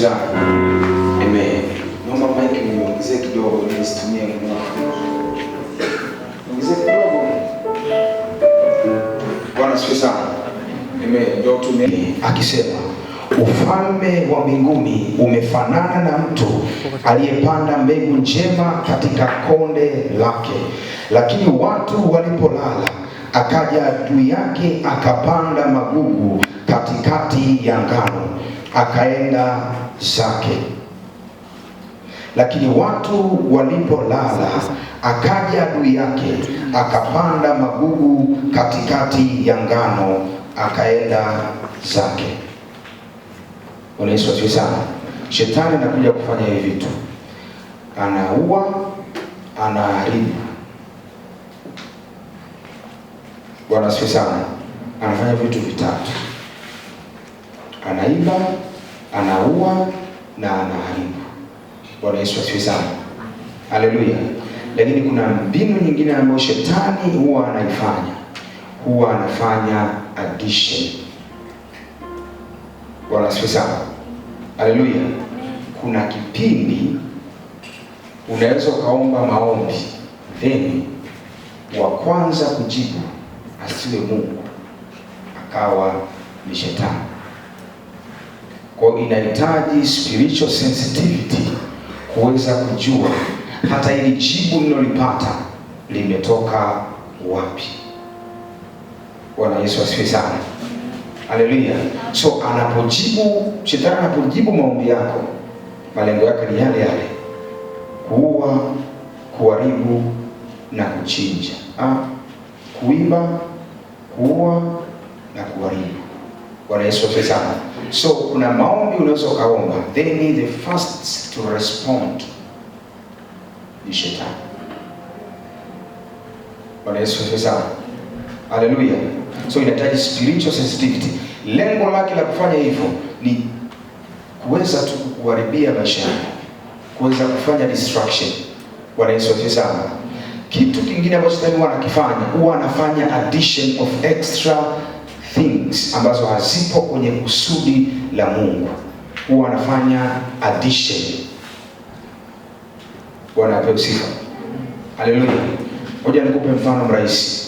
sana. Amen. Naomba mic niongezee kidogo ili nisitumie nguvu. Niongezee kidogo. Bwana asifiwe sana. Amen. Ndio tumeni akisema ufalme wa mbinguni umefanana na mtu aliyepanda mbegu njema katika konde lake, lakini watu walipolala, akaja adui yake akapanda magugu katikati ya ngano, akaenda zake. Lakini watu walipolala, akaja adui yake akapanda magugu katikati ya ngano, akaenda zake. Bwana Yesu asifiwe sana. Shetani anakuja kufanya hivi vitu, anaua, anaharibu. Bwana asifiwe sana. Anafanya vitu vitatu: anaiba, anaua na anaharibu. Bwana Yesu asifiwe sana. Haleluya. Lakini kuna mbinu nyingine ambayo shetani huwa anaifanya, huwa anafanya addition. Bwana asifiwe sana. Haleluya. Kuna kipindi unaweza ukaomba maombi, then wa kwanza kujibu asiwe Mungu, akawa ni shetani. Kwa hiyo inahitaji spiritual sensitivity kuweza kujua hata ili jibu ninalopata limetoka wapi. Bwana Yesu asifiwe sana. Haleluya. So shetani anapojibu maombi yako, malengo yake ni yale yale: kuua, kuharibu na kuchinja. Kuiba, kuua na kuharibu. Bwana Yesu asifiwe sana. So kuna maombi unaweza ukaomba, then the first to respond ni shetani. Bwana Yesu asifiwe sana. Haleluya. So inahitaji spiritual sensitivity. Lengo lake la kufanya hivyo ni kuweza tu kuharibia maisha yako, kuweza kufanya distraction. Bwana Yesu asifiwe sana. Kitu kingine ambacho shetani huwa anakifanya, huwa anafanya addition of extra things ambazo hazipo kwenye kusudi la Mungu. Huwa anafanya addition. Bwana apewe sifa. Haleluya. Ngoja nikupe mfano mrahisi.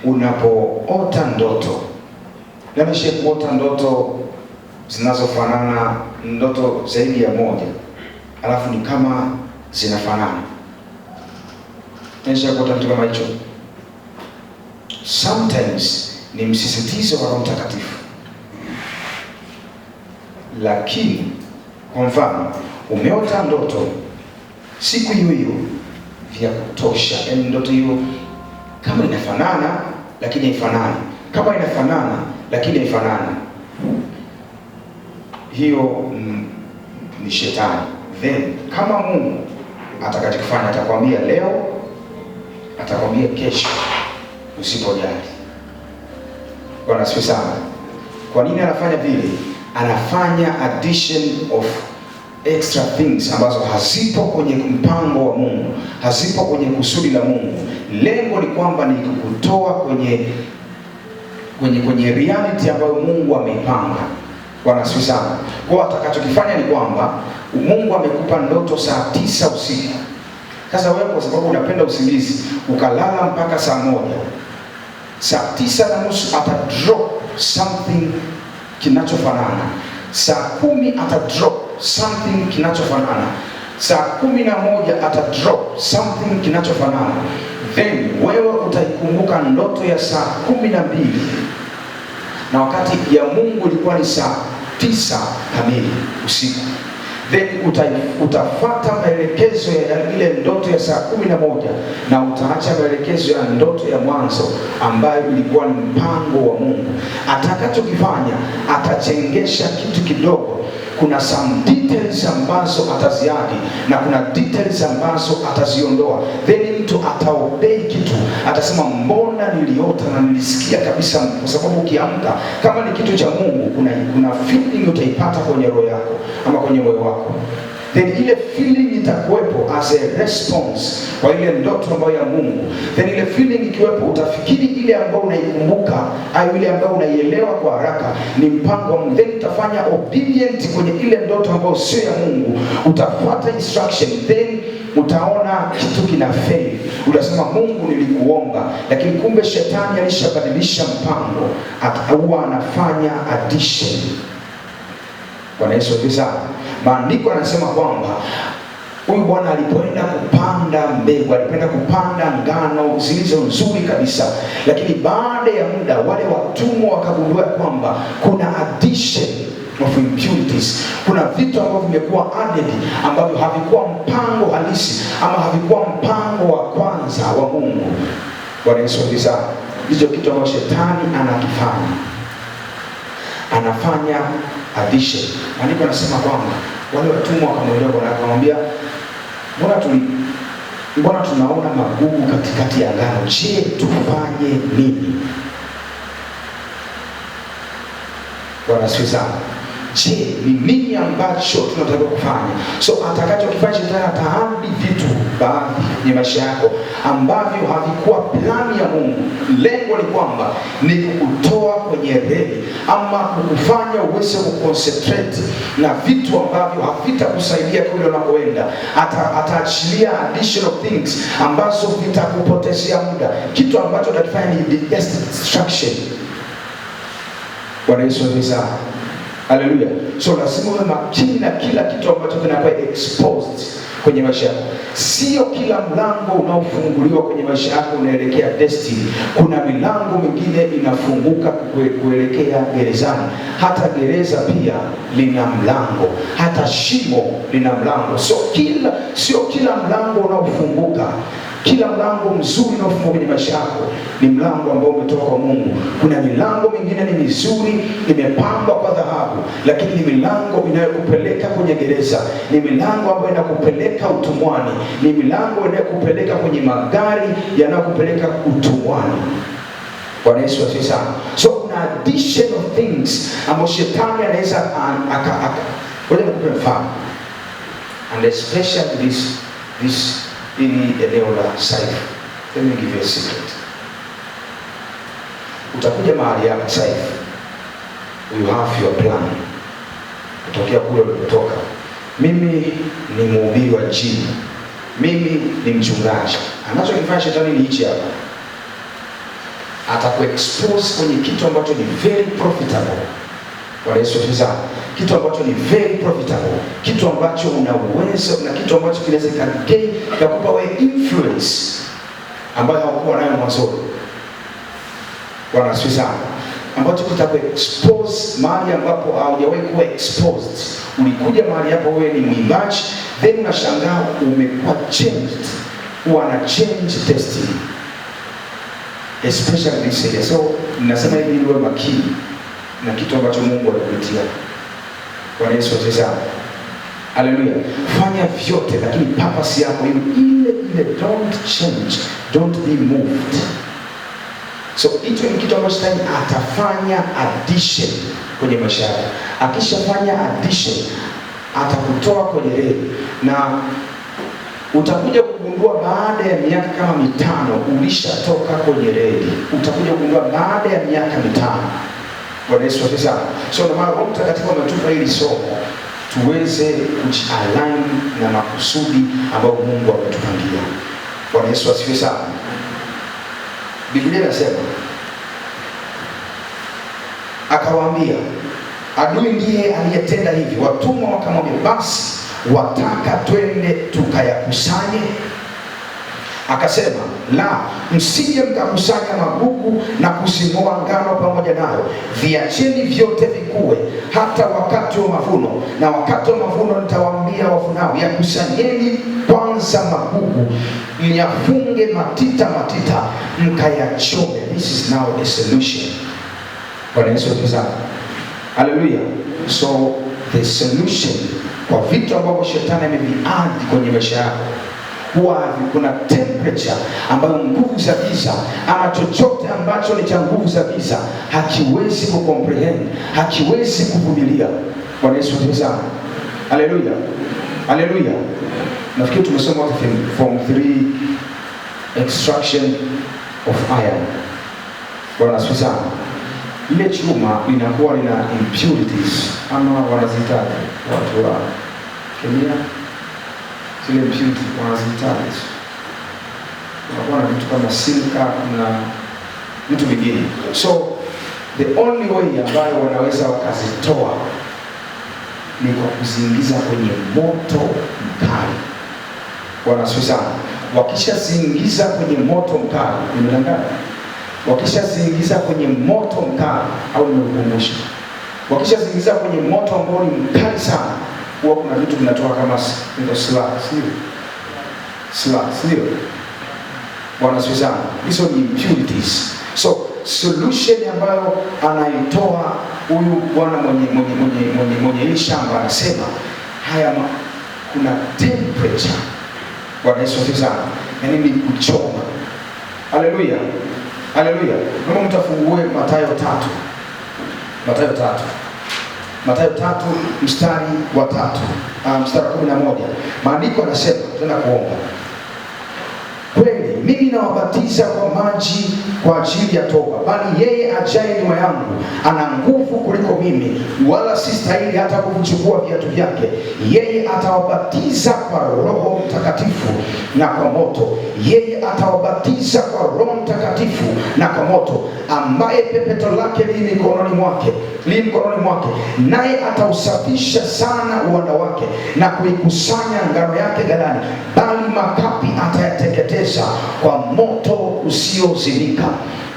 Unapoota ndoto, nimesha kuota ndoto zinazofanana, ndoto zaidi ya moja, alafu ni kama zinafanana. Nimesha kuota kitu kama hicho. Sometimes ni msisitizo wa Roho Mtakatifu. Lakini kwa mfano, umeota ndoto siku hiyo hiyo vya kutosha, yaani ndoto hiyo kama inafanana lakini haifanani, kama inafanana lakini haifanani, hiyo ni shetani. Then kama Mungu atakachofanya, atakwambia leo, atakwambia kesho, usipojali. Bwana asifiwe sana. Kwa nini anafanya vile? Anafanya addition of extra things ambazo hazipo kwenye mpango wa Mungu, hazipo kwenye kusudi la Mungu. Lengo ni kwamba ni kukutoa kwenye reality ambayo Mungu ameipanga. Bwana asifiwe sana. Kwa atakachokifanya ni kwamba Mungu amekupa ndoto saa 9 usiku. Sasa wewe kwa sababu unapenda usingizi, ukalala mpaka saa 1. Saa 9:30 atadrop something kinachofanana. Saa 10 atadrop something kinachofanana. Saa 11 atadrop something kinachofanana. Then wewe utaikumbuka ndoto ya saa 12, na wakati ya Mungu ilikuwa ni saa 9 kamili usiku. Then utafuata maelekezo ya ile ndoto ya saa 11 na utaacha maelekezo ya ndoto ya mwanzo ambayo ilikuwa ni mpango wa Mungu. Atakachokifanya, atachengesha kitu kidogo. Kuna some details ambazo ataziadi na kuna details ambazo ataziondoa. Then mtu ataobey kitu, atasema mbona niliota na nilisikia kabisa. Kwa sababu ukiamka, kama ni kitu cha Mungu, kuna feeling utaipata kwenye roho yako ama kwenye moyo wako. then ile feeling itakuwepo as a response kwa ile ndoto ambayo ya Mungu. Then ile feeling ikiwepo, utafikiri ile ambayo unaikumbuka au ile ambayo unaielewa kwa haraka ni mpango wa Mungu. Then utafanya obedient kwenye ile ndoto ambayo sio ya Mungu, utafuata instruction, then utaona kitu kina fail. Utasema Mungu nilikuomba, lakini kumbe shetani alishabadilisha mpango, huwa anafanya addition. Bwana Yesu asifiwe. Maandiko yanasema kwamba huyu bwana alipoenda kupanda mbegu, alipoenda kupanda ngano zilizo nzuri kabisa, lakini baada ya muda wale watumwa wakagundua kwamba kuna addition of impurities, kuna vitu ambavyo vimekuwa added ambavyo havikuwa mpango halisi ama havikuwa mpango wa kwanza wa Mungu. Bwana Yesu asifiwe. Hicho kitu ambacho shetani anakifanya, anafanya addition. Maandiko yanasema kwamba wale watumwa wakamwendea Bwana akamwambia, mbona tunaona magugu katikati ya ngano, je, tufanye nini? Bwana asifiwe. Je, ni nini ambacho tunatakiwa kufanya? So atakachokifanya shetani, ataahidi vitu baadhi kwenye maisha yako ambavyo havikuwa plani ya Mungu. Lengo ni kwamba ni kukutoa kwenye reli ama kukufanya uweze kuconcentrate na vitu ambavyo havitakusaidia kule unakoenda. Ataachilia additional things ambazo vitakupotezea muda. Kitu ambacho utakifanya ni distraction. Bwana Yesu asifiwe. Haleluya. So lazima uwe makini na kila kitu ambacho kinakuwa exposed kwenye maisha yako. Sio kila mlango unaofunguliwa kwenye maisha yako unaelekea destiny. Kuna milango mingine inafunguka kuelekea gerezani. Hata gereza pia lina mlango, hata shimo lina mlango. So sio kila mlango unaofunguka, kila mlango mzuri unaofunguka kwenye maisha yako ni mlango ambao umetoka kwa Mungu. Kuna milango mingine ni mizuri, imepambwa kwa dhahabu, lakini ni milango inayokupeleka kwenye gereza, ni milango ambayo inakupeleka utumwani, ni milango inayokupeleka kwenye magari yanayokupeleka utumwani. Bwana Yesu asifiwe sana. So kuna addition of things ambazo shetani anaweza ngoja nikupe mfano, and especially this ili eneo la Saifu. Let me give you a secret. Utakuja mahali hapa Saifu, you have your plan. Kutokea kule ulipotoka. Mimi ni mhubiri wa Injili, mimi ni mchungaji. Anachokifanya shetani ni hichi hapa, atakuexpose kwenye kitu ambacho ni very profitable. Bwana Yesu asifiwe. Kitu ambacho ni very profitable, kitu ambacho una uwezo na kitu ambacho kinaweza kukupa wewe influence ambayo haukuwa nayo mwanzo. Bwana asifiwe. Ambacho kitakuexpose mahali ambapo haujawahi kuwa exposed. Ulikuja mahali hapo wewe ni mwimbaji, then unashangaa umekuwa changed. Una change destiny. Especially this area. So ninasema hivi ili uwe makini na kitu ambacho Mungu anakuletea. Bwana Yesu asifiwe. Haleluya. Fanya vyote lakini purpose yako ile don't change, don't be moved. So hicho ni kitu ambacho shetani atafanya addition kwenye maisha yako. Akishafanya addition, atakutoa kwenye reli, na utakuja kugundua baada ya miaka kama 5 ulishatoka kwenye reli. Utakuja kugundua baada ya miaka 5. Bwana Yesu asifiwe. So na maana Roho Mtakatifu ametupa hili somo tuweze kujialign na makusudi ambayo Mungu ametupangia. Bwana Yesu asifiwe sana. Biblia inasema, akawaambia, adui ndiye aliyetenda hivi. Watumwa wakamwambia, basi wataka twende tukayakusanye? Akasema, la, msije mkakusanya magugu na kusingoa ngano pamoja nayo. Viacheni vyote vikue hata wakati wa mavuno, na wakati wa mavuno nitawaambia wavunao, yakusanyeni kwanza magugu, myafunge matita matita, mkayachome. This is now the solution. Bwana Yesu asifiwe. Hallelujah. So the solution kwa vitu ambavyo shetani ameviadi kwenye maisha yako, huwa kuna temperature ambayo nguvu za giza ama chochote ambacho ni cha nguvu za giza hakiwezi kucomprehend, hakiwezi kuvumilia. Bwana Yesu asifiwe. Haleluya. Haleluya. Nafikiri tumesoma form 3 extraction of iron. Bwana asifiwe sana. Ile chuma linakuwa lina impurities ama wanazitaja watu wa kemia, zile impurities wanazitaja. Unakuwa na vitu kama silica na vitu vingine. So the only way ambayo wanaweza wakazitoa ni kwa kuziingiza kwenye moto mkali. Bwana asifiwe sana. Wakishaziingiza kwenye moto mkali, nimedanganya? Wakishaziingiza kwenye moto mkali, au nimekukumbusha? Wakishaziingiza kwenye moto ambao ni mkali sana, huwa kuna vitu vinatoka kama ndio slag, sio? Bwana asifiwe sana. Hizo ni impurities. So solution ambayo anaitoa huyu bwana mwenye hili shamba anasema haya kuna temperature. Bwana Yesu asifiwe sana. Yaani ni kuchoma. Haleluya. Haleluya. Kama mtafungue Mathayo 3 mstari wa 3, mstari wa 11. Maandiko yanasema, tena kuomba. Kweli mimi nawabatiza kwa maji kwa ajili ya toba, bali yeye ajaye nyuma yangu ana nguvu kuliko mimi, wala si stahili hata kuvichukua viatu vyake. Yeye atawabatiza kwa Roho Mtakatifu na kwa moto. Yeye atawabatiza kwa Roho Mtakatifu na kwa moto, ambaye pepeto lake li mkononi mwake, naye atausafisha sana uwanda wake na kuikusanya ngano yake ghalani, bali makapi atayateketeza kwa moto usiozimika.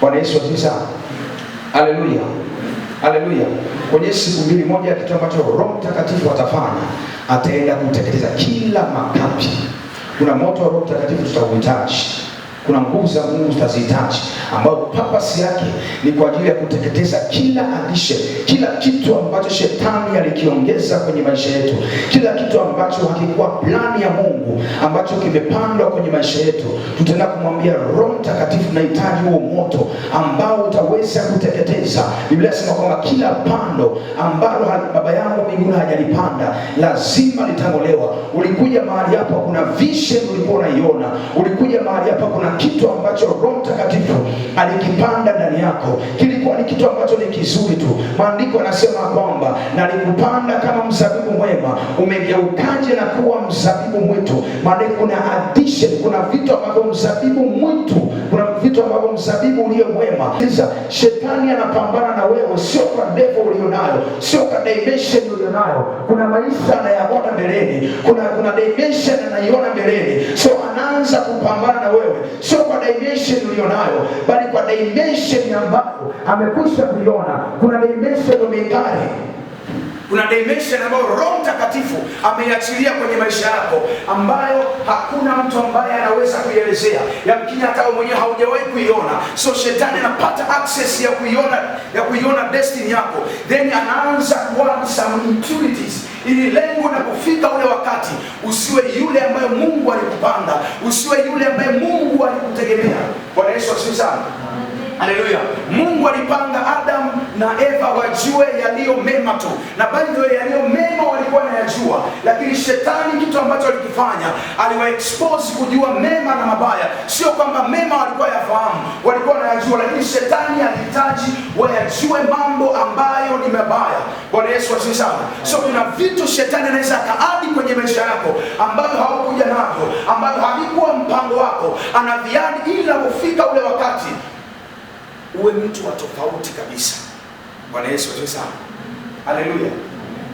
Bwana Yesu asifiwe. Haleluya. Haleluya. Kwenye siku mbili, moja ya kitu ambacho Roho Mtakatifu atafanya, ataenda kuteketeza kila makapi. Kuna moto wa Roho Mtakatifu tutauhitaji. Kuna nguvu za Mungu tutazihitaji, ambayo purpose yake ni kwa ajili ya kuteketeza kila addition, kila kitu ambacho shetani alikiongeza kwenye maisha yetu, kila kitu ambacho hakikuwa plani ya Mungu, ambacho kimepandwa kwenye maisha yetu. Tutaenda kumwambia Roho Mtakatifu, nahitaji huo moto ambao utaweza kuteketeza. Biblia inasema kwamba kila pando ambalo baba yangu mbinguni hajalipanda lazima litang'olewa. Ulikuja mahali hapa, kuna vision ulikuwa unaiona. Ulikuja mahali hapa, kuna kitu ambacho Roho Mtakatifu alikipanda ndani yako. Kilikuwa ni kitu ambacho ni kizuri tu. Maandiko yanasema kwamba nalikupanda kama mzabibu mwema, umegeukaje na kuwa mzabibu mwitu? Maana kuna addition, kuna vitu ambavyo mzabibu mwitu, kuna vitu ambavyo mzabibu ulio mwema. Shetani anapambana na wewe sio kwa level ulionayo, sio kwa dimension ulionayo. Kuna maisha anayaona mbeleni, kuna dimension anaiona mbeleni. So anaanza kupambana na wewe sio kwa dimension ulionayo, bali kwa dimension ambayo amekwisha kuiona. Kuna dimension umekare, kuna dimension ambayo Roho Mtakatifu ameiachilia kwenye maisha yako, ambayo hakuna mtu ambaye anaweza kuielezea. Yamkini hata wewe mwenyewe haujawahi kuiona. So shetani anapata access ya kuiona destiny yako, then anaanza kuwa some impurities, ili lengo unapofika ule wakati usiwe yule ambaye Mungu alikupanga, usiwe yule ambaye Mungu alikutegemea. Bwana Yesu asifiwe sana. Haleluya. Mungu alipanga Adam na Eva wajue yaliyo mema tu, na bali ndio yaliyo mema walikuwa wanayajua, lakini shetani kitu ambacho alikifanya, aliwa expose kujua mema na mabaya. Sio kwamba mema walikuwa yafahamu, walikuwa wanayajua, lakini shetani alihitaji wayajue mambo ambayo ni mabaya. Bwana Yesu asifiwe sana. So kuna vitu shetani anaweza kaadi kwenye maisha yako ambavyo haukuja navyo, ambavyo havikuwa mpango wako, anaviadi ili unapofika ule wakati uwe mtu wa tofauti kabisa. Bwana Yesu asifiwe sana. Haleluya.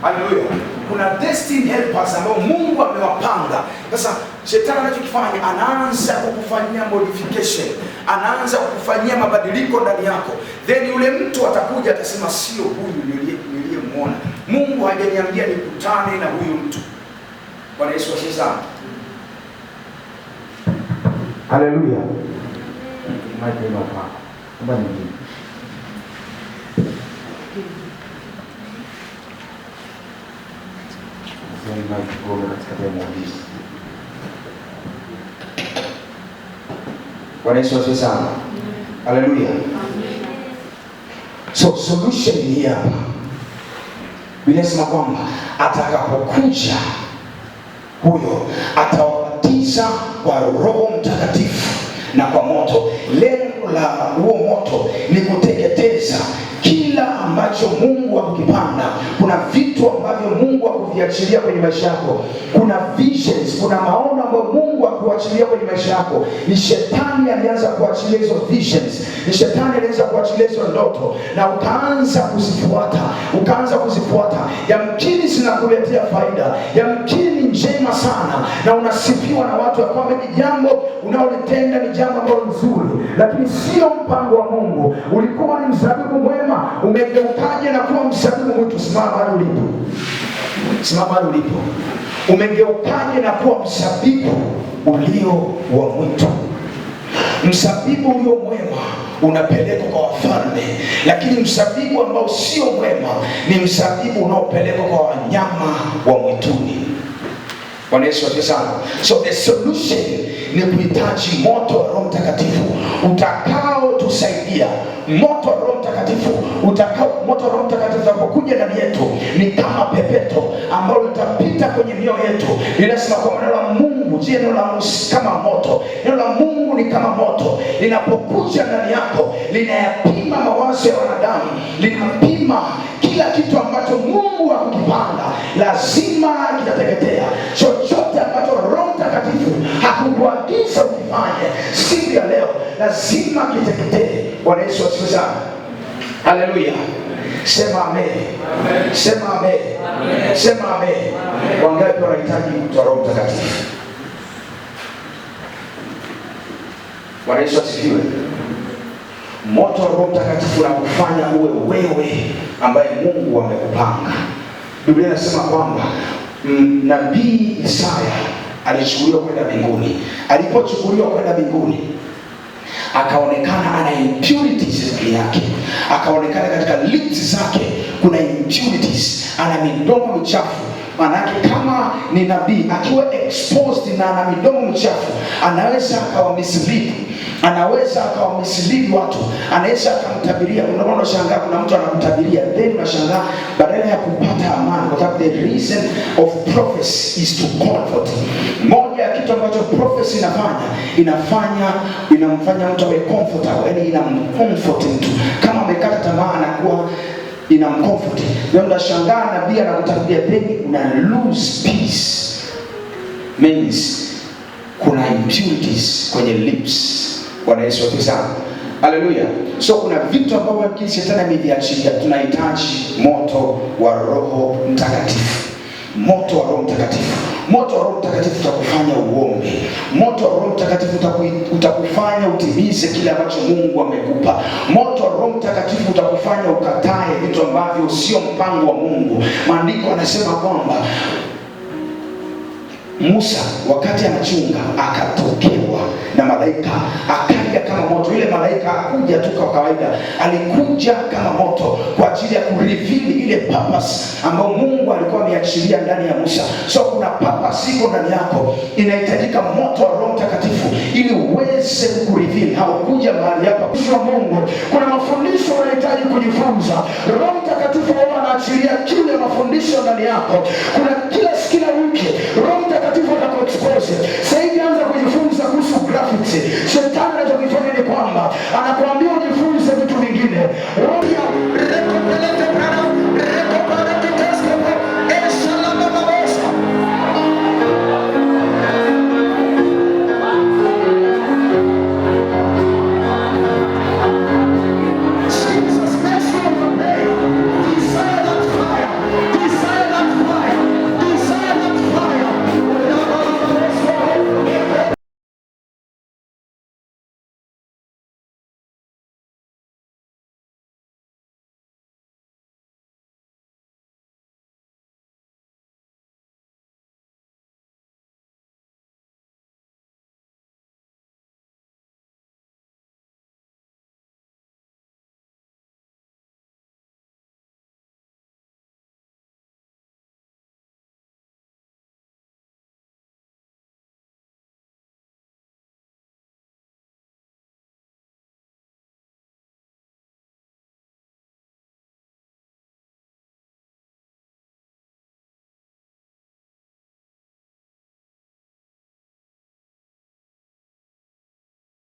Haleluya. Kuna destiny helpers ambao Mungu amewapanga. Sasa shetani anachokifanya, anaanza kukufanyia modification, anaanza kukufanyia mabadiliko ndani yako. Then yule mtu atakuja atasema, sio huyu niliyemuona. Mungu hajaniambia nikutane na huyu mtu. Bwana Yesu asifiwe sana. Haleluya. Mbona nyingine? Bwana Yesu asifiwe sana. Haleluya. So solution ni hapa. Biblia inasema kwamba atakapokuja huyo atawabatiza kwa Roho Mtakatifu na kwa moto. Lengo la huo moto ni kuteketeza kila ambacho Mungu hakukipanda. Kuna vitu ambavyo Mungu hakuviachilia kwenye maisha yako. Kuna visions, kuna maono ambayo Mungu hakuachilia kwenye maisha yako. Ni shetani alianza kuachilia hizo visions. Ni shetani alianza kuachilia hizo ndoto na ukaanza kuzifuata. Yamkini zinakuletea faida. Yamkini ni njema sana na unasifiwa na watu ya kwamba ni jambo unaolitenda ni jambo ambalo nzuri, lakini sio mpango wa Mungu. Ulikuwa ni mzabibu mwema, umegeukaje na kuwa mzabibu mwitu? Simama mahali ulipo. Umegeukaje na kuwa mzabibu ulio wa mwitu? Mzabibu ulio mwema unapelekwa kwa wafalme, lakini mzabibu ambao sio mwema ni mzabibu unaopelekwa kwa wanyama wa mwituni. Bwana Yesu asifiwe sana. So the solution ni kuhitaji moto wa Roho Mtakatifu utakao tusaidia. Moto wa Roho Mtakatifu utakapokuja ndani yetu ni kama pepeto ambalo litapita kwenye mioyo yetu. Linasema kwa neno la Mungu, neno la Mungu kama moto. Neno la Mungu ni kama moto. Linapokuja ndani yako, linayapima mawazo ya wanadamu, linapima kila kitu ambacho Mungu hakukipanda, lazima kitateketea. Chochote ambacho Roho Mtakatifu hakukuagiza ukifanye siku ya leo, lazima kiteketee. Bwana Yesu asifiwe sana. Haleluya. Sema amen. Sema amen. Sema amen. Wangapi wanahitaji mtu wa Roho Mtakatifu? Bwana Yesu asifiwe. Moto wa Roho Mtakatifu unakufanya uwe wewe ambaye Mungu amekupanga. Biblia inasema kwamba nabii Isaya alichukuliwa kwenda mbinguni. Alipochukuliwa kwenda mbinguni, akaonekana ana impurities ndani yake. Akaonekana katika lips zake kuna impurities, ana midomo michafu. Maanake kama ni nabii akiwa exposed na ana midomo michafu, anaweza akawa mislead watu, anaweza akamtabiria. Unaona, shangaa kuna mtu anamtabiria, then unashangaa badala ya kupata amani, kwa sababu the reason of prophecy is to comfort. Moja ya kitu ambacho prophecy inamfanya mtu awe comfortable, yani inamcomfort mtu. Kama amekata tamaa anakuwa inamcomfort. Ndio unashangaa nabii anakutabia, then una lose peace. Means kuna impurities kwenye lips. Bwana Yesu asifiwe sana. Haleluya. So kuna vitu ambavyo shetani ameviachilia. Tunahitaji moto wa Roho Mtakatifu. Moto wa Roho Mtakatifu. Moto wa Roho Mtakatifu utakufanya uombe. Moto wa Roho Mtakatifu utakufanya utimize kile ambacho Mungu amekupa. Moto wa Roho Mtakatifu utakufanya ukatae vitu ambavyo sio mpango wa Mungu. Maandiko yanasema kwamba Musa wakati anachunga akatokewa na malaika, akaja kama moto. Ile malaika hakuja tu kwa kawaida, alikuja kama moto kwa ajili ya kureveal ile purpose ambayo Mungu alikuwa ameachilia ndani ya Musa. So kuna purpose iko ndani yako, inahitajika moto wa Roho Mtakatifu ili uweze kureveal. Haukuja mahali hapa kwa Mungu. Kuna mafundisho unahitaji kujifunza. Roho Mtakatifu anaachilia kile mafundisho ndani yako. Kuna